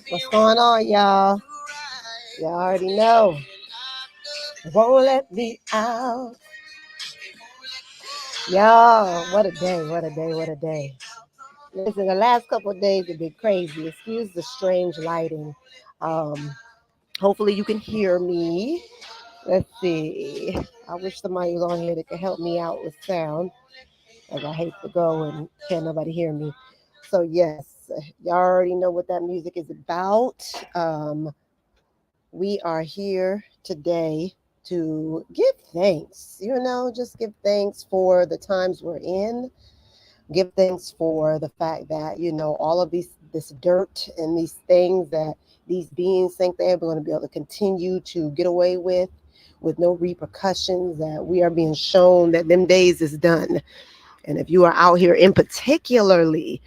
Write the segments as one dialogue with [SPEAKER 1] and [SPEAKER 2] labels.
[SPEAKER 1] What's going on, y'all? Y'all already know. Won't let me out. Y'all, what a day, what a day, what a day. Listen, the last couple of days have been crazy. Excuse the strange lighting. Um, Hopefully you can hear me. Let's see. I wish somebody was on here that could help me out with sound, as I hate to go and can't nobody hear me. So yes, y'all already know what that music is about. We are here today to give thanks. Just give thanks for the times we're in. Give thanks for the fact that all of this dirt and these things that these beings think they're going to be able to continue to get away with no repercussions, that we are being shown that them days is done. And if you are out here in particularly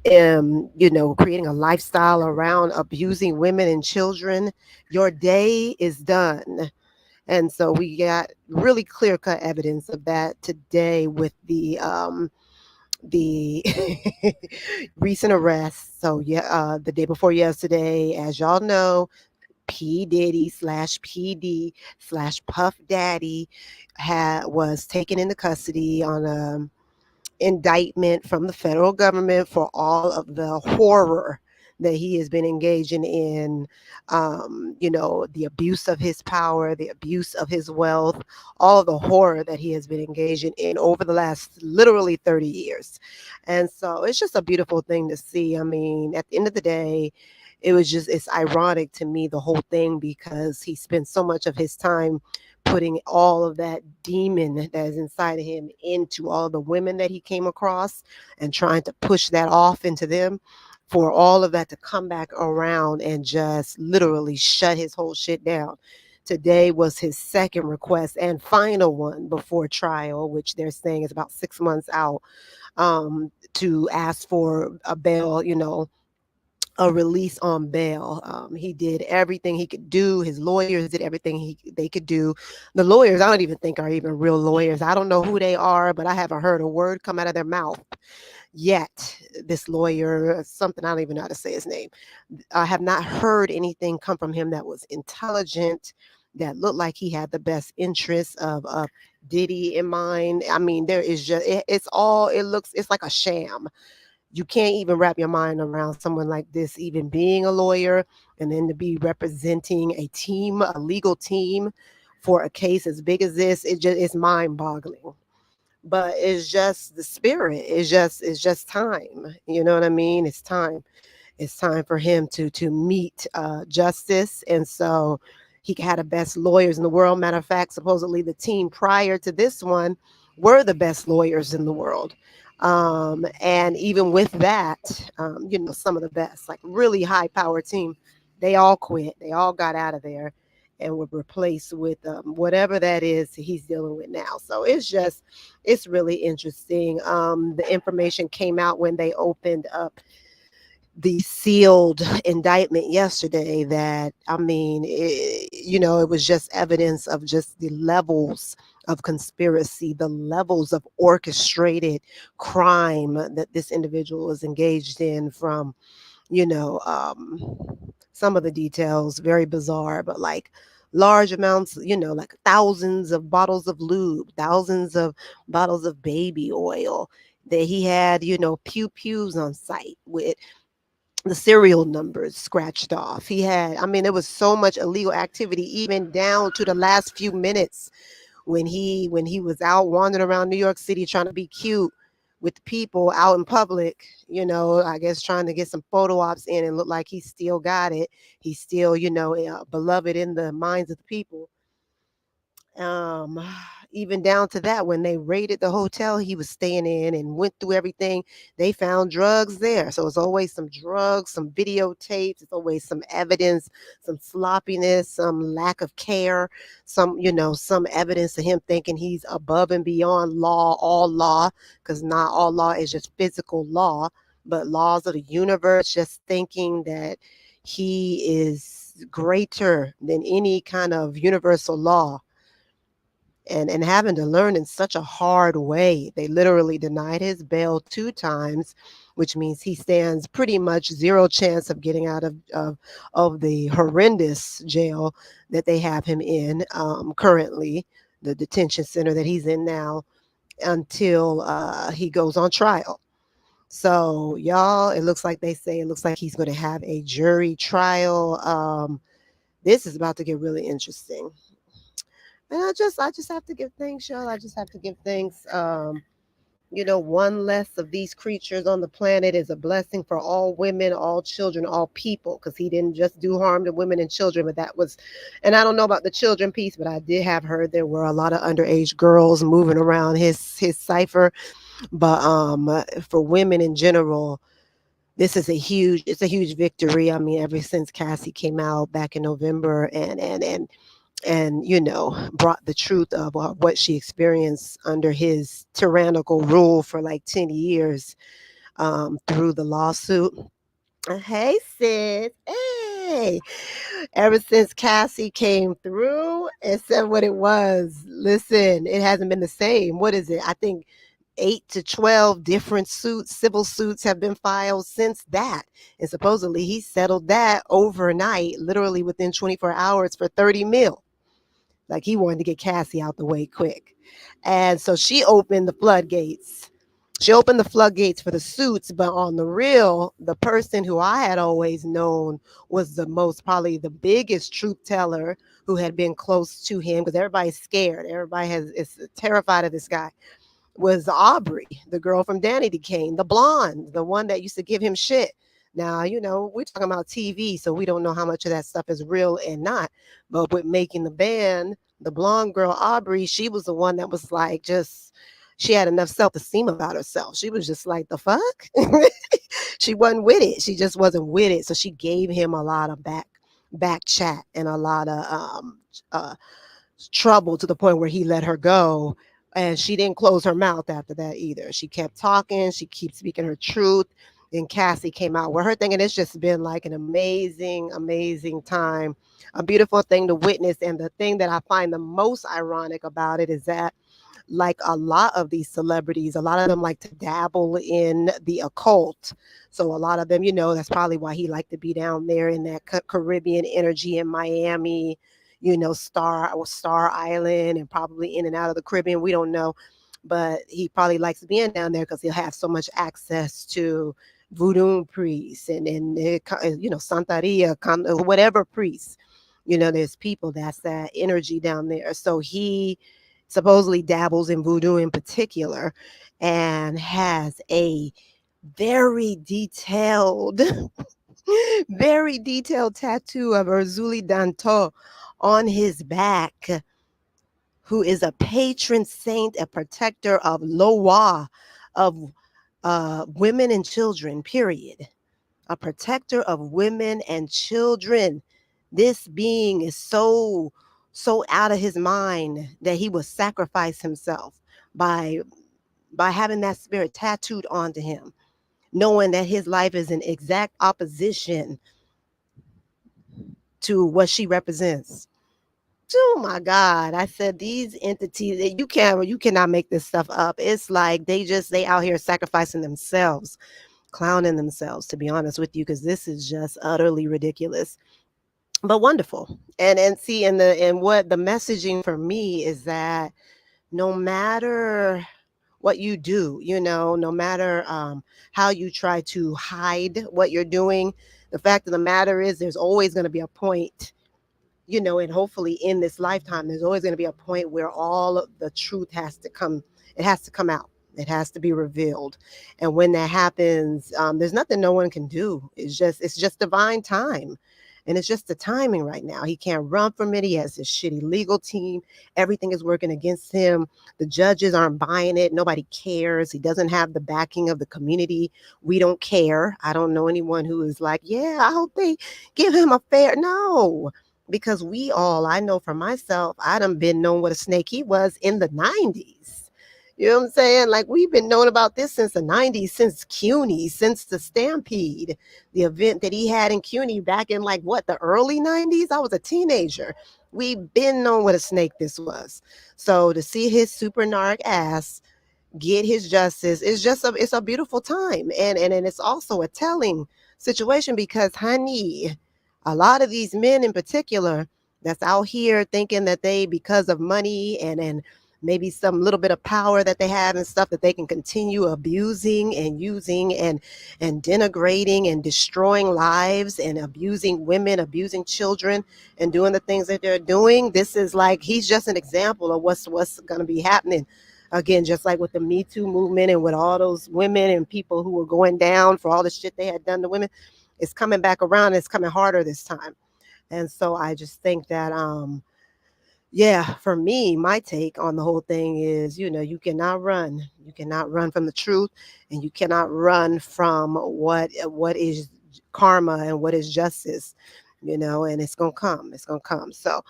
[SPEAKER 1] creating a lifestyle around abusing women and children, your day is done. And so we got really clear cut evidence of that today with the recent arrests. So yeah, the day before yesterday, as y'all know, P Diddy slash PD slash Puff Daddy was taken into custody on a indictment from the federal government for all of the horror that he has been engaging in, the abuse of his power, the abuse of his wealth, all of the horror that he has been engaging in over the last literally 30 years. And so it's just a beautiful thing to see. I mean, at the end of the day, it's ironic to me, the whole thing, because he spent so much of his time putting all of that demon that is inside of him into all the women that he came across and trying to push that off into them, for all of that to come back around and just literally shut his whole shit down. Today was his second request and final one before trial, which they're saying is about 6 months out, to ask for a bail, a release on bail. He did everything he could do. His lawyers did everything they could do. The lawyers, I don't even think are even real lawyers. I don't know who they are, but I haven't heard a word come out of their mouth yet. This lawyer, something, I don't even know how to say his name. I have not heard anything come from him that was intelligent, that looked like he had the best interests of Diddy in mind. I mean, there is just it's like a sham. You can't even wrap your mind around someone like this even being a lawyer, and then to be representing a team, a legal team, for a case as big as this. It's mind boggling. But it's just the spirit. It's just time. You know what I mean? It's time for him to meet justice. And so he had the best lawyers in the world. Matter of fact, supposedly the team prior to this one were the best lawyers in the world. And even with that, some of the best, like really high power team, they all quit. They all got out of there and were replaced with whatever that is he's dealing with now. So it's really interesting. The information came out when they opened up the sealed indictment yesterday, that, I mean, it was just evidence of just the levels of conspiracy, the levels of orchestrated crime that this individual is engaged in, from you know some of the details very bizarre, but like large amounts, like thousands of bottles of lube, thousands of bottles of baby oil, that he had, pew pews on site with the serial numbers scratched off. He had, I mean, there was so much illegal activity, even down to the last few minutes when he was out wandering around New York City trying to be cute with the people out in public, I guess trying to get some photo ops in and look like he still got it. He's still, beloved in the minds of the people. um Even down to that, when they raided the hotel he was staying in and went through everything, they found drugs there. So it's always some drugs, some videotapes, it's always some evidence, some sloppiness, some lack of care, some evidence of him thinking he's above and beyond all law, because not all law is just physical law, but laws of the universe, just thinking that he is greater than any kind of universal law. and having to learn in such a hard way. They literally denied his bail 2 times, which means he stands pretty much zero chance of getting out of the horrendous jail that they have him in currently, the detention center that he's in now, until he goes on trial. So, y'all, it looks like they say it looks like he's going to have a jury trial. This is about to get really interesting. And I just have to give thanks, y'all. I just have to give thanks. One less of these creatures on the planet is a blessing for all women, all children, all people, because he didn't just do harm to women and children, but that was, and I don't know about the children piece, but I did have heard there were a lot of underage girls moving around his cipher. But for women in general, this is it's a huge victory. I mean, ever since Cassie came out back in November and brought the truth of what she experienced under his tyrannical rule for like 10 years through the lawsuit. Hey, sis. Hey. Ever since Cassie came through and said what it was, listen, it hasn't been the same. What is it? I think 8 to 12 different civil suits have been filed since that. And supposedly he settled that overnight, literally within 24 hours for 30 mil. Like he wanted to get Cassie out the way quick. And so she opened the floodgates. She opened the floodgates for the suits, but on the real, the person who I had always known was the most, probably the biggest truth teller who had been close to him, because everybody's scared. Everybody is terrified of this guy, was Aubrey, the girl from Danny Decane, the blonde, the one that used to give him shit. Now, we're talking about TV, so we don't know how much of that stuff is real and not. But with making the band, the blonde girl, Aubrey, she was the one that was like, just, she had enough self esteem about herself. She was just like, the fuck? She wasn't with it. She just wasn't with it. So she gave him a lot of back chat and a lot of uh, trouble, to the point where he let her go. And she didn't close her mouth after that either. She kept talking. She keeps speaking her truth. And Cassie came out with her thing. And it's just been like an amazing, amazing time, a beautiful thing to witness. And the thing that I find the most ironic about it is that, like a lot of these celebrities, a lot of them like to dabble in the occult. So a lot of them, that's probably why he liked to be down there in that Caribbean energy in Miami, Star Island, and probably in and out of the Caribbean. We don't know, but he probably likes being down there because he'll have so much access to voodoo priests and Santeria, whatever priests. There's people that's that energy down there. So he supposedly dabbles in voodoo in particular, and has a very detailed, very detailed tattoo of Urzuli Danto on his back, who is a patron saint, a protector of Loa, of women and children, period. A protector of women and children. This being is so out of his mind that he would sacrifice himself by having that spirit tattooed onto him, knowing that his life is in exact opposition to what she represents. Oh my God. I said these entities, you cannot make this stuff up. It's like they out here sacrificing themselves, clowning themselves, to be honest with you, because this is just utterly ridiculous. But wonderful. And see, and what the messaging for me is that no matter what you do, no matter how you try to hide what you're doing, the fact of the matter is there's always going to be a point, and hopefully in this lifetime, there's always going to be a point where all of the truth has to come. It has to come out. It has to be revealed. And when that happens, there's nothing no one can do. It's just divine time. And it's just the timing right now. He can't run from it. He has his shitty legal team. Everything is working against him. The judges aren't buying it. Nobody cares. He doesn't have the backing of the community. We don't care. I don't know anyone who is like, yeah, I hope they give him a fair. No, because I know for myself, I done been known what a snake he was in the 90s. You know what I'm saying? Like we've been knowing about this since the 90s, since CUNY, since the Stampede, the event that he had in CUNY back in like what, the early 90s? I was a teenager. We've been knowing what a snake this was. So to see his super narc ass get his justice is just it's a beautiful time. And it's also a telling situation because honey, a lot of these men in particular that's out here thinking that they, because of money and maybe some little bit of power that they have and stuff, that they can continue abusing and using and denigrating and destroying lives and abusing women, abusing children, and doing the things that they're doing. This is like, he's just an example of what's going to be happening again, just like with the Me Too movement and with all those women and people who were going down for all the shit they had done to women. It's coming back around. It's coming harder this time. And so I just think that yeah, for me, my take on the whole thing is, you cannot run. You cannot run from the truth, and you cannot run from what is karma and what is justice, and it's gonna come. It's gonna come. So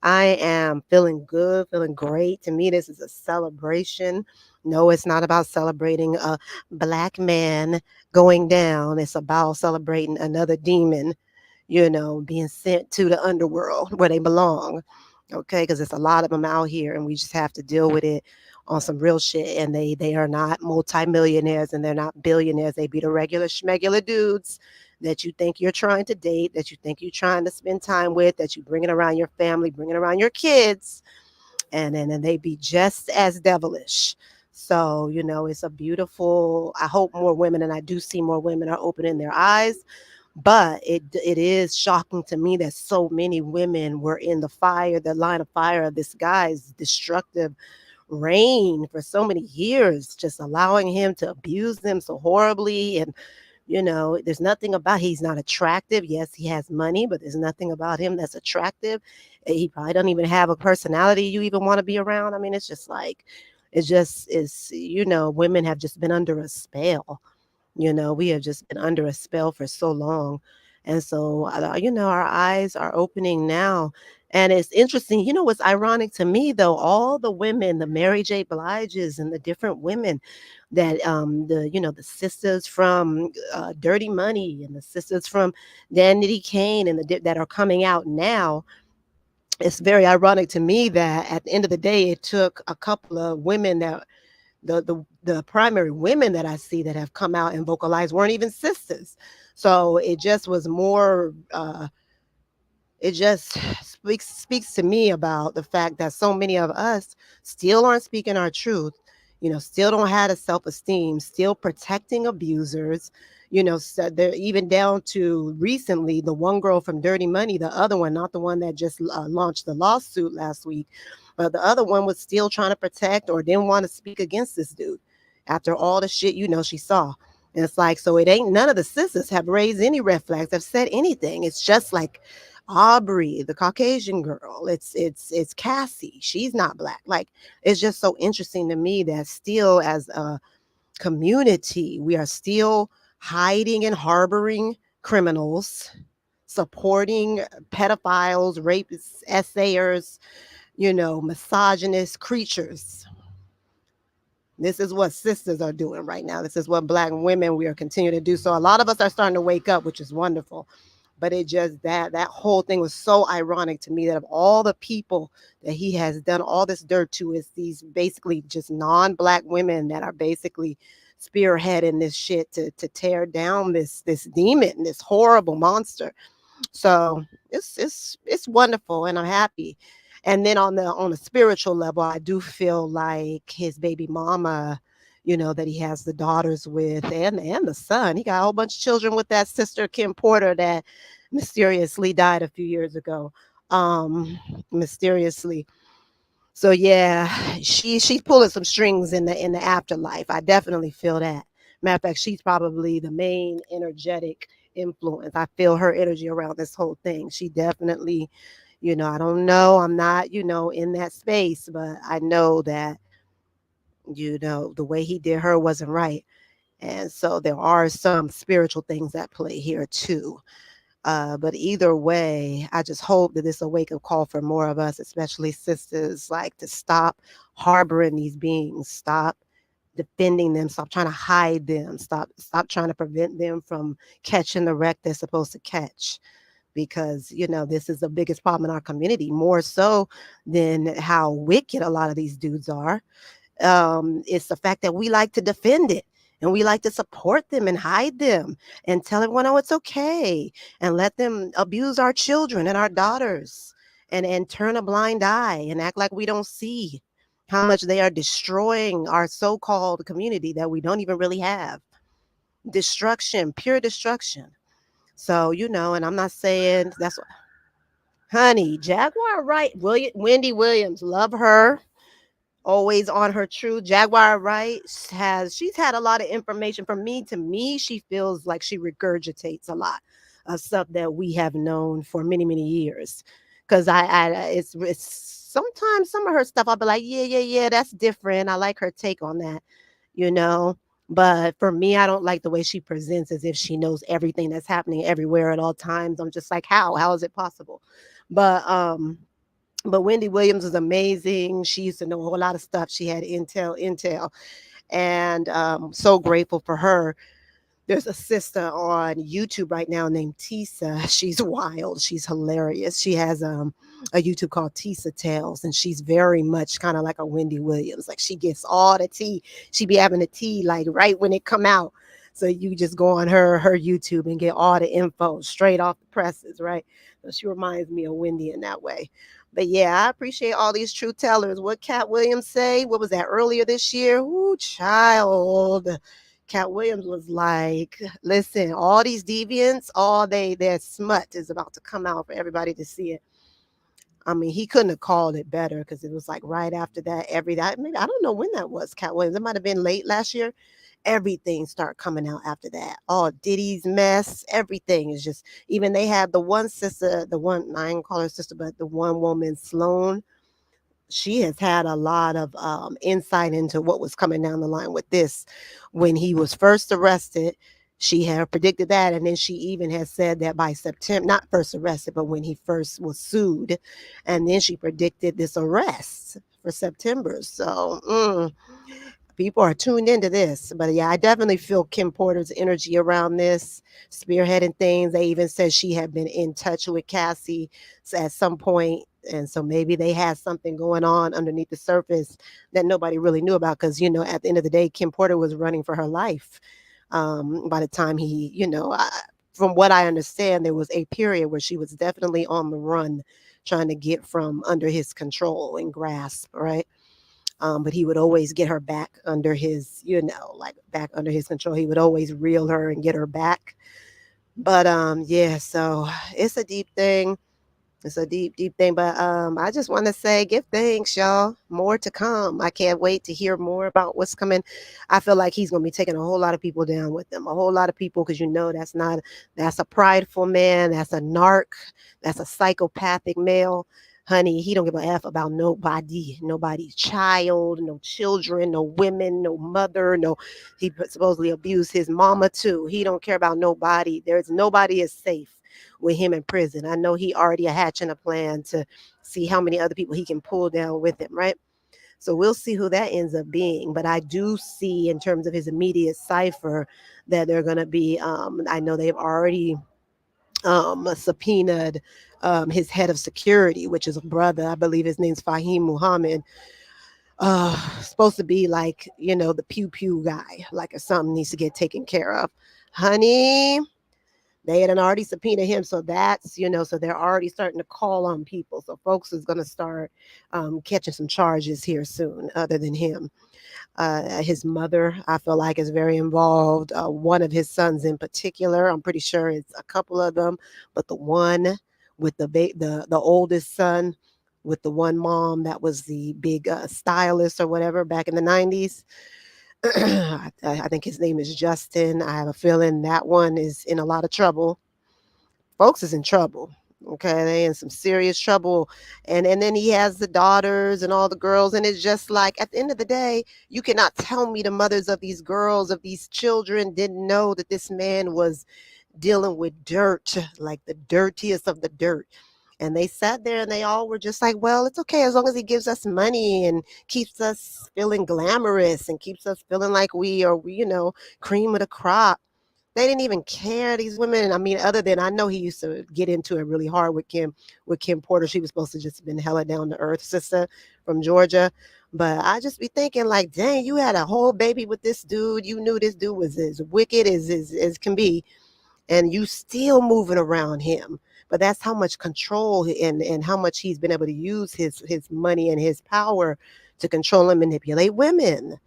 [SPEAKER 1] I am feeling good, feeling great. To me, this is a celebration. No, it's not about celebrating a black man going down. It's about celebrating another demon, being sent to the underworld where they belong. Okay, because there's a lot of them out here, and we just have to deal with it on some real shit. And they are not multimillionaires, and they're not billionaires. They be the regular schmegular dudes that you think you're trying to date, that you think you're trying to spend time with, that you bringing around your family, bringing around your kids, and they be just as devilish. So, it's a beautiful, I hope more women, and I do see more women are opening their eyes, but it is shocking to me that so many women were in the line of fire of this guy's destructive reign for so many years, just allowing him to abuse them so horribly. And there's nothing about, he's not attractive. Yes, he has money, but there's nothing about him that's attractive. He probably doesn't even have a personality you even want to be around. I mean, it's just like, it just is, women have just been under a spell. We have just been under a spell for so long. And so, our eyes are opening now. And it's interesting. What's ironic to me, though, all the women, the Mary J. Bliges and the different women that, the sisters from Dirty Money and the sisters from Danity Kane and that are coming out now, it's very ironic to me that at the end of the day, it took a couple of women that the primary women that I see that have come out and vocalized weren't even sisters. So it just was more it just speaks to me about the fact that so many of us still aren't speaking our truth, still don't have a self-esteem, still protecting abusers, so they're even down to recently the one girl from Dirty Money, the other one, not the one that just launched the lawsuit last week, but the other one was still trying to protect or didn't want to speak against this dude after all the shit she saw. And it's like, so it ain't, none of the sisters have raised any red flags, have said anything. It's just like Aubrey, the Caucasian girl. It's Cassie. She's not black. Like, it's just so interesting to me that still as a community, we are still hiding and harboring criminals, supporting pedophiles, rapists, essayers, misogynist creatures. This is what sisters are doing right now. This is what black women we are continuing to do. So a lot of us are starting to wake up, which is wonderful. But it just that whole thing was so ironic to me that of all the people that he has done all this dirt to, is these basically just non-black women that are basically spearheading this shit to tear down this demon, this horrible monster. So it's wonderful, and I'm happy. And then on the spiritual level, I do feel like his baby mama, that he has the daughters with, and the son. He got a whole bunch of children with that sister Kim Porter that mysteriously died a few years ago. Mysteriously. So yeah, she's pulling some strings in the afterlife. I definitely feel that. Matter of fact, she's probably the main energetic influence. I feel her energy around this whole thing. She definitely, I don't know. I'm not, in that space, but I know that, the way he did her wasn't right. And so there are some spiritual things at play here too. But either way, I just hope that this a wake up call for more of us, especially sisters, like to stop harboring these beings, stop defending them, stop trying to hide them, stop trying to prevent them from catching the wreck they're supposed to catch. Because this is the biggest problem in our community, more so than how wicked a lot of these dudes are. It's the fact that we like to defend it and we like to support them and hide them and tell everyone, oh, it's okay, and let them abuse our children and our daughters and turn a blind eye and act like we don't see how much they are destroying our so-called community that we don't even really have. Destruction, pure destruction. So, and I'm not saying that's honey, Jaguar, right? Wendy Williams, love her, always on her truth. Jaguar Wright she's had a lot of information from me. To me, she feels like she regurgitates a lot of stuff that we have known for many, many years. Because it's sometimes some of her stuff I'll be like, yeah, yeah, yeah, that's different. I like her take on that, you know. But for me, I don't like the way she presents as if she knows everything that's happening everywhere at all times. I'm just like, how? How is it possible? But but Wendy Williams is amazing. She used to know a whole lot of stuff. She had intel, and so grateful for her. There's a sister on YouTube right now named Tisa. She's wild. She's hilarious. She has a YouTube called Tisa Tales, and she's very much kind of like a Wendy Williams. Like she gets all the tea. She be having the tea like right when it come out. So you just go on her YouTube and get all the info straight off the presses, right? So she reminds me of Wendy in that way. But yeah, I appreciate all these truth tellers. What Cat Williams say? What was that earlier this year? Ooh, child. Cat Williams was like, listen, all these deviants, all their smut is about to come out for everybody to see it. I mean, he couldn't have called it better because it was like right after that, maybe I don't know when that was, Cat Williams. It might have been late last year. Everything started coming out after that. All Diddy's mess, everything is just, even they had the one sister, I ain't call her sister, but the one woman, Sloan, she has had a lot of insight into what was coming down the line with this. When he was first arrested, she had predicted that. And then she even has said that by September, not first arrested, but when he first was sued. And then she predicted this arrest for September. So, people are tuned into this. But yeah, I definitely feel Kim Porter's energy around this, spearheading things. They even said she had been in touch with Cassie at some point, and so maybe they had something going on underneath the surface that nobody really knew about. Because at the end of the day, Kim Porter was running for her life. By the time from what I understand, there was a period where she was definitely on the run, trying to get from under his control and grasp, right? But he would always get her back under his, like back under his control. He would always reel her and get her back. But yeah, so it's a deep thing. It's a deep, deep thing. But I just want to say, give thanks, y'all. More to come. I can't wait to hear more about what's coming. I feel like he's gonna be taking a whole lot of people down with him. A whole lot of people, because that's a prideful man. That's a narc. That's a psychopathic male. Honey, he don't give a F about nobody's child, no children, no women, no mother, no. He supposedly abused his mama too. He don't care about nobody. Nobody is safe with him in prison. I know he already hatching a plan to see how many other people he can pull down with him, right? So we'll see who that ends up being. But I do see, in terms of his immediate cipher, that they're going to be, I know they've already subpoenaed his head of security, which is a brother. I believe his name's Fahim Muhammad. Supposed to be like, the pew pew guy, like if something needs to get taken care of. Honey, they had already subpoenaed him. So that's, so they're already starting to call on people. So folks is going to start catching some charges here soon, other than him. His mother, I feel like, is very involved. One of his sons in particular, I'm pretty sure it's a couple of them, but the one with the oldest son with the one mom that was the big stylist or whatever back in the 90s. I think his name is Justin. I have a feeling that one is in a lot of trouble. Folks is in trouble. Okay, they in some serious trouble. And then he has the daughters and all the girls. And it's just like, at the end of the day, you cannot tell me the mothers of these girls, of these children, didn't know that this man was dealing with dirt, like the dirtiest of the dirt. And they sat there and they all were just like, well, it's okay as long as he gives us money and keeps us feeling glamorous and keeps us feeling like we are, cream of the crop. They didn't even care, these women. I mean, other than I know he used to get into it really hard with Kim Porter. She was supposed to just been hella down to earth sister from Georgia. But I just be thinking like, dang, you had a whole baby with this dude. You knew this dude was as wicked as can be, and you still moving around him. But that's how much control and how much he's been able to use his money and his power to control and manipulate women.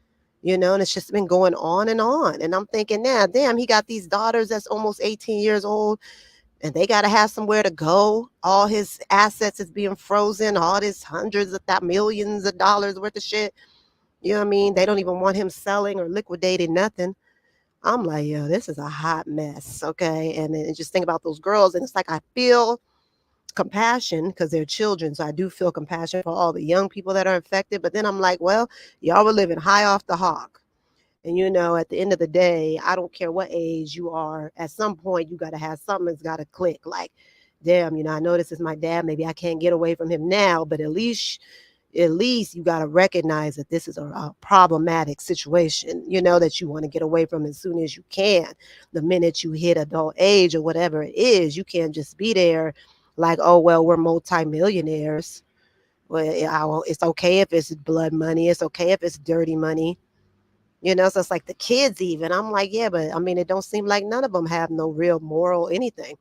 [SPEAKER 1] And it's just been going on and on. And I'm thinking, now, damn, he got these daughters that's almost 18 years old, and they got to have somewhere to go. All his assets is being frozen, all this hundreds of millions of dollars worth of shit. You know what I mean? They don't even want him selling or liquidating nothing. I'm like, yo, this is a hot mess. Okay. And then just think about those girls. And it's like, I feel compassion because they're children. So I do feel compassion for all the young people that are infected. But then I'm like, well, y'all were living high off the hog. And at the end of the day, I don't care what age you are. At some point, you got to have something that's got to click. Like, damn, I know this is my dad. Maybe I can't get away from him now, but at least you got to recognize that this is a problematic situation, that you want to get away from as soon as you can. The minute you hit adult age or whatever it is, you can't just be there like, oh, well, we're multimillionaires. Well, it's okay if it's blood money. It's okay if it's dirty money. So it's like the kids even. I'm like, yeah, but I mean, it don't seem like none of them have no real moral anything,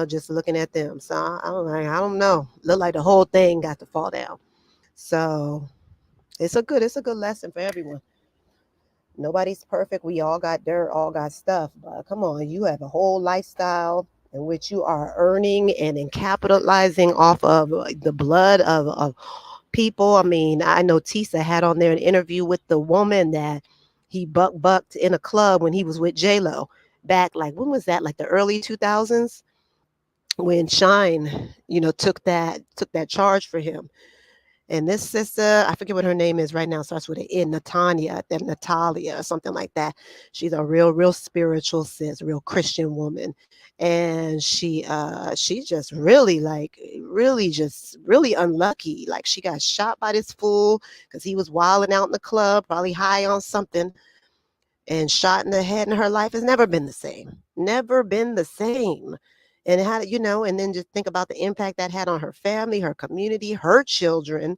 [SPEAKER 1] just looking at them. So I'm like, I don't know. Look like the whole thing got to fall down. So it's a good lesson for everyone. Nobody's perfect. We all got dirt, all got stuff. But come on, you have a whole lifestyle in which you are earning and in capitalizing off of the blood of people. I mean, I know Tisa had on there an interview with the woman that he bucked in a club when he was with J Lo. Back like when was that? Like the early 2000s when Shine, took that charge for him. And this sister, I forget what her name is right now, starts with an N, Natanya, then Natalia, or something like that. She's a real spiritual sis, real Christian woman. And she's just really like really just really unlucky. Like she got shot by this fool because he was wilding out in the club, probably high on something, and shot in the head, and her life has never been the same. Never been the same. And how and then just think about the impact that had on her family, her community, her children,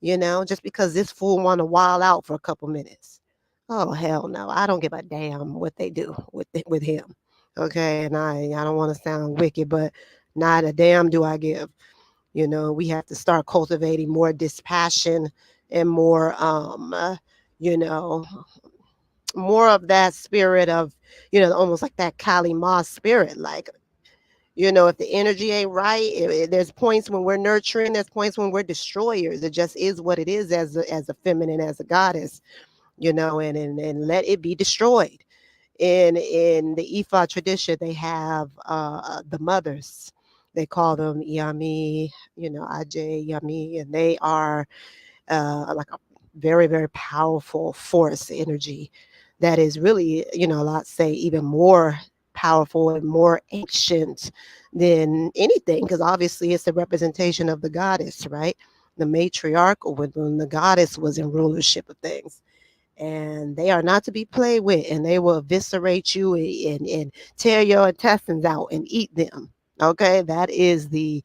[SPEAKER 1] just because this fool want to wild out for a couple minutes. Oh hell no! I don't give a damn what they do with him. Okay, and I don't want to sound wicked, but not a damn do I give. We have to start cultivating more dispassion and more you know more of that spirit of almost like that Kali Ma spirit. Like if the energy ain't right, there's points when we're nurturing, there's points when we're destroyers. It just is what it is as a feminine, as a goddess, and let it be destroyed. In the Ifa tradition, they have the mothers. They call them Yami, Aj Yami, and they are like a very, very powerful force energy that is really, a lot say even more powerful and more ancient than anything, because obviously it's a representation of the goddess, right? The matriarch, or when the goddess was in rulership of things. And they are not to be played with, and they will eviscerate you and tear your intestines out and eat them. Okay, that is the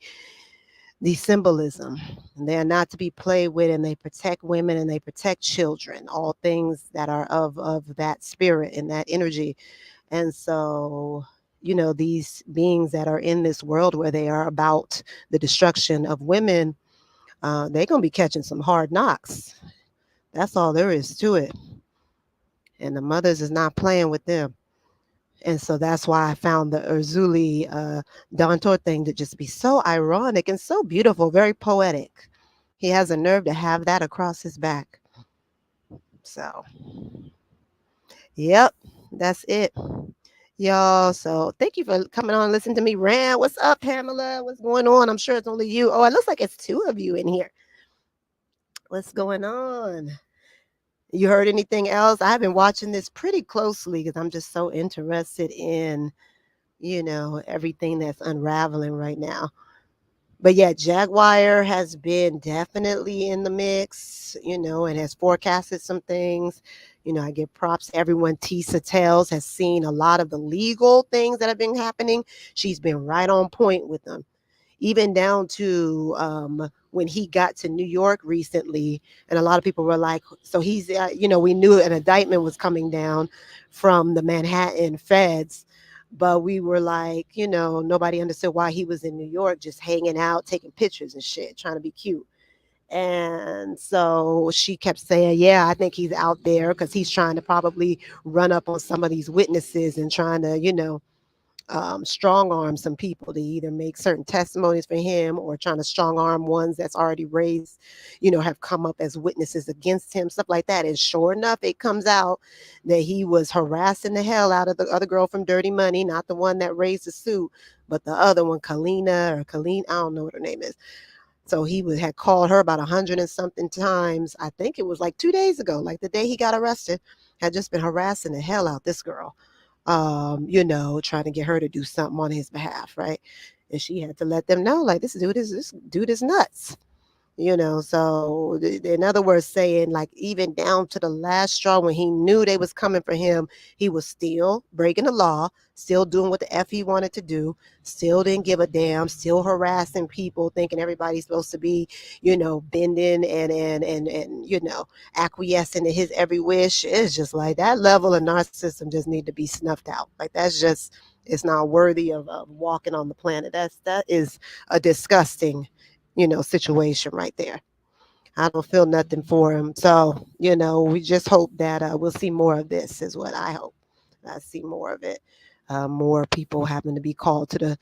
[SPEAKER 1] symbolism. They are not to be played with, and they protect women and they protect children, all things that are of that spirit and that energy. And so, these beings that are in this world where they are about the destruction of women, they're going to be catching some hard knocks. That's all there is to it. And the mothers is not playing with them. And so that's why I found the Urzuli Dantor thing to just be so ironic and so beautiful, very poetic. He has a nerve to have that across his back. So, yep, that's it, y'all. So, thank you for coming on and listening to me rant. What's up, Pamela? What's going on? I'm sure it's only you. Oh, it looks like it's two of you in here. What's going on? You heard anything else? I've been watching this pretty closely because I'm just so interested in everything that's unraveling right now. But yeah, Jaguar has been definitely in the mix, and has forecasted some things. I give props to everyone. Tisa Tells has seen a lot of the legal things that have been happening. She's been right on point with them, even down to when he got to New York recently, and a lot of people were like, so he's, we knew an indictment was coming down from the Manhattan feds, but we were like, nobody understood why he was in New York just hanging out, taking pictures and shit, trying to be cute. And so she kept saying, yeah, I think he's out there because he's trying to probably run up on some of these witnesses and trying to, strong arm some people to either make certain testimonies for him or trying to strong arm ones that's already raised, have come up as witnesses against him, stuff like that. And sure enough, it comes out that he was harassing the hell out of the other girl from Dirty Money, not the one that raised the suit, but the other one, Colleen, I don't know what her name is. So he had called her about 100 and something times. I think it was like 2 days ago, like the day he got arrested, had just been harassing the hell out this girl, trying to get her to do something on his behalf, right? And she had to let them know, like, this dude is nuts. So in other words, saying like even down to the last straw when he knew they was coming for him, he was still breaking the law, still doing what the F he wanted to do, still didn't give a damn, still harassing people, thinking everybody's supposed to be, bending and acquiescing to his every wish. It's just like that level of narcissism just need to be snuffed out. Like that's just it's not worthy of walking on the planet. That is a disgusting situation right there. I don't feel nothing for him. So, we just hope that we'll see more of this, is what I hope. I see more of it. More people having to be called to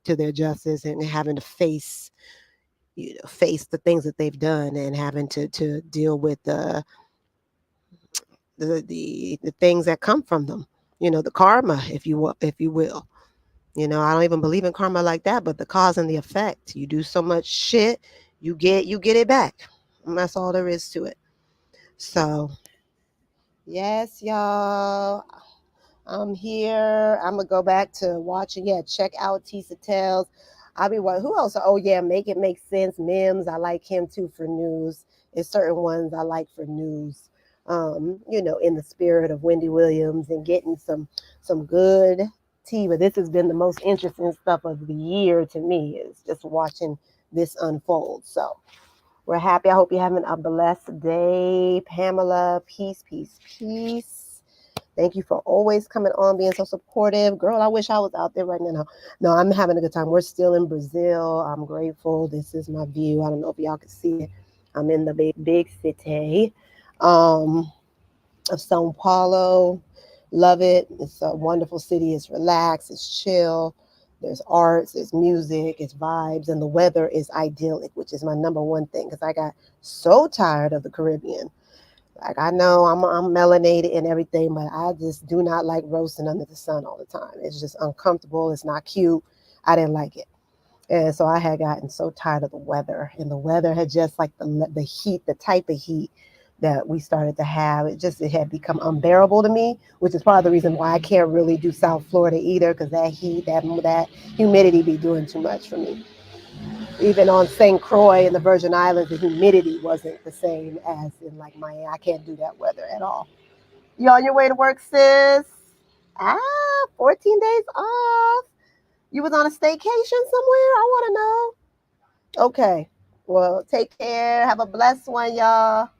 [SPEAKER 1] their justice and having to face the things that they've done and having to deal with the things that come from them. The karma, if you will. I don't even believe in karma like that, but the cause and the effect. You do so much shit, you get it back. And that's all there is to it. So, yes, y'all. I'm here. I'm gonna go back to watching. Yeah, check out Tisa Tells. I'll be what? Who else? Oh yeah, Make It Make Sense. Mims. I like him too for news. There's certain ones I like for news. In the spirit of Wendy Williams and getting some good tea. But this has been the most interesting stuff of the year to me. Is just watching this unfold. So we're happy. I hope you're having a blessed day, Pamela. Peace, peace, peace. Thank you for always coming on, being so supportive. Girl, I wish I was out there right now. No, I'm having a good time. We're still in Brazil. I'm grateful. This is my view. I don't know if y'all can see it. I'm in the big, big city of Sao Paulo. Love it. It's a wonderful city. It's relaxed. It's chill. There's arts, there's music, it's vibes, and the weather is idyllic, which is my number one thing because I got so tired of the Caribbean. Like I know I'm melanated and everything, but I just do not like roasting under the sun all the time. It's just uncomfortable. It's not cute. I didn't like it, and so I had gotten so tired of the weather, and the weather had just like the heat, the type of heat that we started to have. It had become unbearable to me, which is part of the reason why I can't really do South Florida either, because that heat, that humidity, be doing too much for me. Even on St. Croix in the Virgin Islands, the humidity wasn't the same as in like Miami. I can't do that weather at all. You on your way to work, sis? 14 days off. You was on a staycation somewhere? I want to know. Okay. Well, take care. Have a blessed one, y'all.